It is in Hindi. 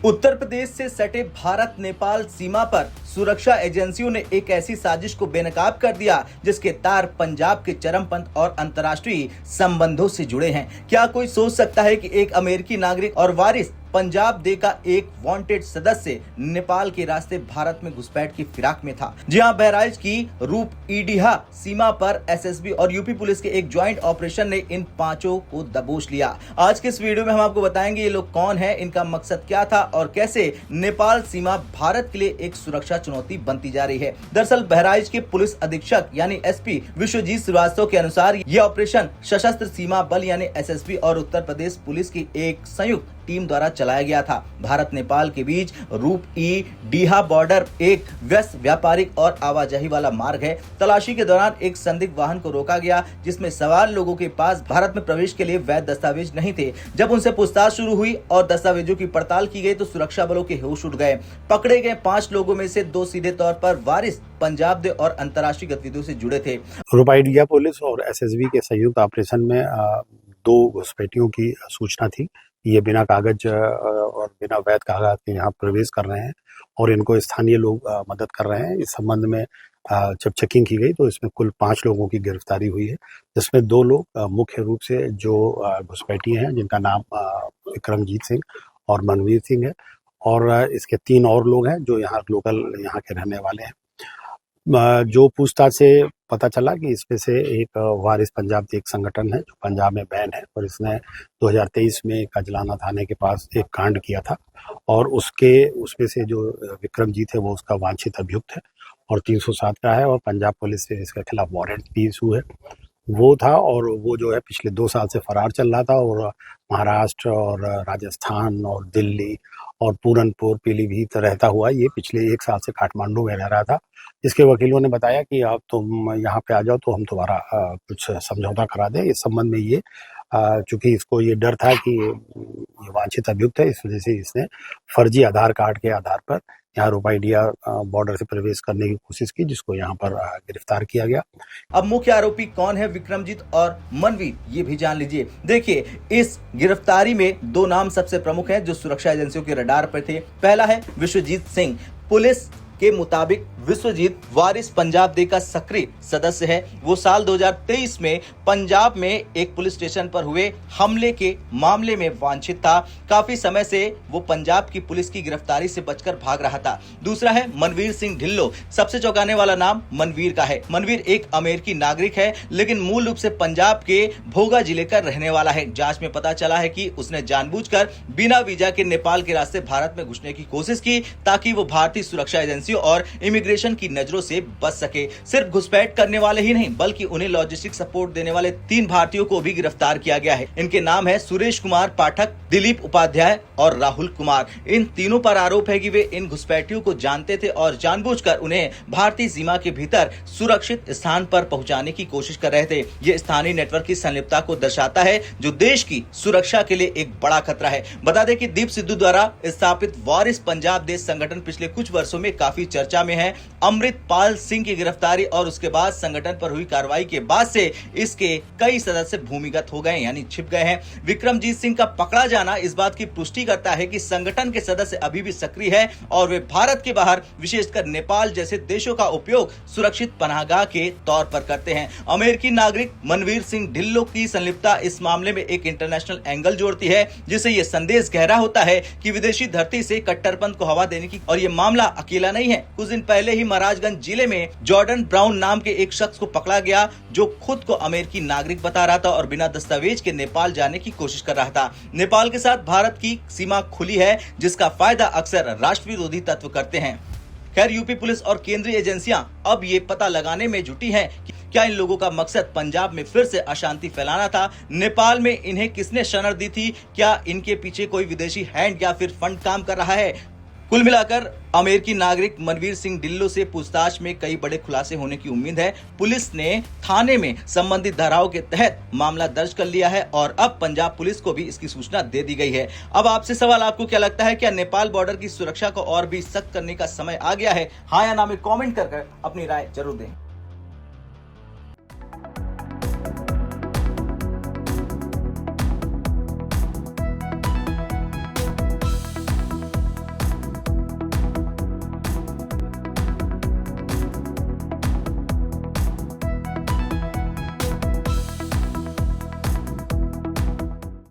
उत्तर प्रदेश से सटे भारत नेपाल सीमा पर सुरक्षा एजेंसियों ने एक ऐसी साजिश को बेनकाब कर दिया जिसके तार पंजाब के चरमपंथ और अंतर्राष्ट्रीय संबंधों से जुड़े हैं। क्या कोई सोच सकता है कि एक अमेरिकी नागरिक और वारिस पंजाब दे का एक वांटेड सदस्य नेपाल के रास्ते भारत में घुसपैठ की फिराक में था। जी हां, बहराइच की रूप ईडीहा सीमा पर एसएसबी और यूपी पुलिस के एक ज्वाइंट ऑपरेशन ने इन पांचों को दबोच लिया। आज के इस वीडियो में हम आपको बताएंगे ये लोग कौन है, इनका मकसद क्या था और कैसे नेपाल सीमा भारत के लिए एक सुरक्षा चुनौती बनती जा रही है। दरअसल बहराइच के पुलिस अधीक्षक यानी एसपी विश्वजीत श्रीवास्तव के अनुसार ये ऑपरेशन सशस्त्र सीमा बल यानी एसएसबी और उत्तर प्रदेश पुलिस की एक संयुक्त टीम द्वारा चलाया गया था। भारत नेपाल के बीच रूप ई डीहा बॉर्डर एक व्यस्त व्यापारिक और आवाजाही वाला मार्ग है। तलाशी के दौरान एक संदिग्ध वाहन को रोका गया जिसमें सवार लोगों के पास भारत में प्रवेश के लिए वैध दस्तावेज नहीं थे। जब उनसे पूछताछ शुरू हुई और दस्तावेजों की पड़ताल की गई तो सुरक्षा बलों के होश उड़ गए। पकड़े गए 5 लोगों में से 2 सीधे तौर पर वारिस पंजाब दे और अंतर्राष्ट्रीय गतिविधियों से जुड़े थे। रूप ईडीहा पुलिस और एसएसबी के संयुक्त ऑपरेशन में 2 घुसपैठियों की सूचना थी। ये बिना कागज और बिना वैध कागज के यहाँ प्रवेश कर रहे हैं और इनको स्थानीय लोग मदद कर रहे हैं। इस संबंध में जब चेकिंग की गई तो इसमें कुल 5 लोगों की गिरफ्तारी हुई है, जिसमें 2 लोग मुख्य रूप से जो घुसपैठी हैं जिनका नाम विक्रमजीत सिंह और मनवीर सिंह है और इसके 3 और लोग हैं जो यहाँ लोकल यहाँ के रहने वाले हैं। जो पूछताछ से पता चला कि इसमें से एक वारिस पंजाब एक संगठन है जो पंजाब में बैन है और इसने 2023 में कजलाना थाने के पास एक कांड किया था और उसमें से जो विक्रमजीत है वो उसका वांछित अभियुक्त है और 307 का है और पंजाब पुलिस से इसके खिलाफ वारंट भी इशू है। वो था और वो जो है पिछले 2 साल से फरार चल रहा था और महाराष्ट्र और राजस्थान और दिल्ली और पूरनपुर पीलीभीत रहता हुआ ये पिछले 1 साल से काठमांडू में रह रहा था। इसके वकीलों ने बताया कि अब तुम यहाँ पे आ जाओ तो हम तुम्हारा कुछ समझौता करा दें। इस संबंध में ये चूंकि इसको ये डर था कि ये वांछित अभियुक्त है, इस वजह से इसने फर्जी आधार कार्ड के आधार पर यहाँ रूप ईडीहा बॉर्डर से प्रवेश करने की कोशिश की, जिसको यहाँ पर गिरफ्तार किया गया। अब मुख्य आरोपी कौन है, विक्रमजीत और मनवीर, ये भी जान लीजिए। देखिए, इस गिरफ्तारी में 2 नाम सबसे प्रमुख हैं जो सुरक्षा एजेंसियों के रडार पर थे। पहला है विश्वजीत सिंह। पुलिस के मुताबिक विश्वजीत वारिस पंजाब दे का सक्रिय सदस्य है। वो साल 2023 में पंजाब में एक पुलिस स्टेशन पर हुए हमले के मामले में वांछित था। काफी समय से वो पंजाब की पुलिस की गिरफ्तारी से बचकर भाग रहा था। दूसरा है मनवीर सिंह ढिल्लो। सबसे चौंकाने वाला नाम मनवीर का है। मनवीर एक अमेरिकी नागरिक है लेकिन मूल रूप से पंजाब के भोगा जिले का रहने वाला है। जांच में पता चला है कि उसने जानबूझकर बिना वीजा के नेपाल के रास्ते भारत में घुसने की कोशिश की ताकि वो भारतीय सुरक्षा एजेंसी और इमिग्रेशन की नजरों से बच सके। सिर्फ घुसपैठ करने वाले ही नहीं बल्कि उन्हें लॉजिस्टिक सपोर्ट देने वाले 3 भारतीयों को भी गिरफ्तार किया गया है। इनके नाम है सुरेश कुमार पाठक, दिलीप उपाध्याय और राहुल कुमार। इन तीनों पर आरोप है कि वे इन घुसपैठियों को जानते थे और जानबूझकर उन्हें भारतीय सीमा के भीतर सुरक्षित स्थान पर पहुंचाने की कोशिश कर रहे थे। ये स्थानीय नेटवर्क की संलिप्तता को दर्शाता है जो देश की सुरक्षा के लिए एक बड़ा खतरा है। बता दें कि दीप सिद्धू द्वारा स्थापित वारिस पंजाब देश संगठन पिछले कुछ वर्षों में काफी चर्चा में है। अमृतपाल सिंह की गिरफ्तारी और उसके बाद संगठन पर हुई कार्रवाई के बाद से इसके कई सदस्य भूमिगत हो गए यानी छिप गए हैं। विक्रमजीत सिंह का पकड़ा जाना इस बात की पुष्टि करता है कि संगठन के सदस्य अभी भी सक्रिय है और वे भारत के बाहर विशेषकर नेपाल जैसे देशों का उपयोग सुरक्षित पनाहगाह के तौर पर करते हैं। अमेरिकी नागरिक मनवीर सिंह ढिल्लो की संलिप्तता इस मामले में एक इंटरनेशनल एंगल जोड़ती है जिससे यह संदेश गहरा होता है कि विदेशी धरती से कट्टरपंथ को हवा देने की और यह मामला अकेला नहीं है। कुछ दिन पहले ही महाराजगंज जिले में जॉर्डन ब्राउन नाम के एक शख्स को पकड़ा गया जो खुद को अमेरिकी नागरिक बता रहा था और बिना दस्तावेज के नेपाल जाने की कोशिश कर रहा था। नेपाल के साथ भारत की सीमा खुली है जिसका फायदा अक्सर राष्ट्र विरोधी तत्व करते हैं। खैर, यूपी पुलिस और केंद्रीय एजेंसियां अब ये पता लगाने में जुटी हैं कि क्या इन लोगों का मकसद पंजाब में फिर से अशांति फैलाना था। नेपाल में इन्हें किसने शरण दी थी, क्या इनके पीछे कोई विदेशी हैंड या फिर फंड काम कर रहा है। कुल मिलाकर अमेरिकी नागरिक मनवीर सिंह ढिल्लो से पूछताछ में कई बड़े खुलासे होने की उम्मीद है। पुलिस ने थाने में संबंधित धाराओं के तहत मामला दर्ज कर लिया है और अब पंजाब पुलिस को भी इसकी सूचना दे दी गई है। अब आपसे सवाल, आपको क्या लगता है, क्या नेपाल बॉर्डर की सुरक्षा को और भी सख्त करने का समय आ गया है? हाँ या ना में कमेंट कर अपनी राय जरूर दें।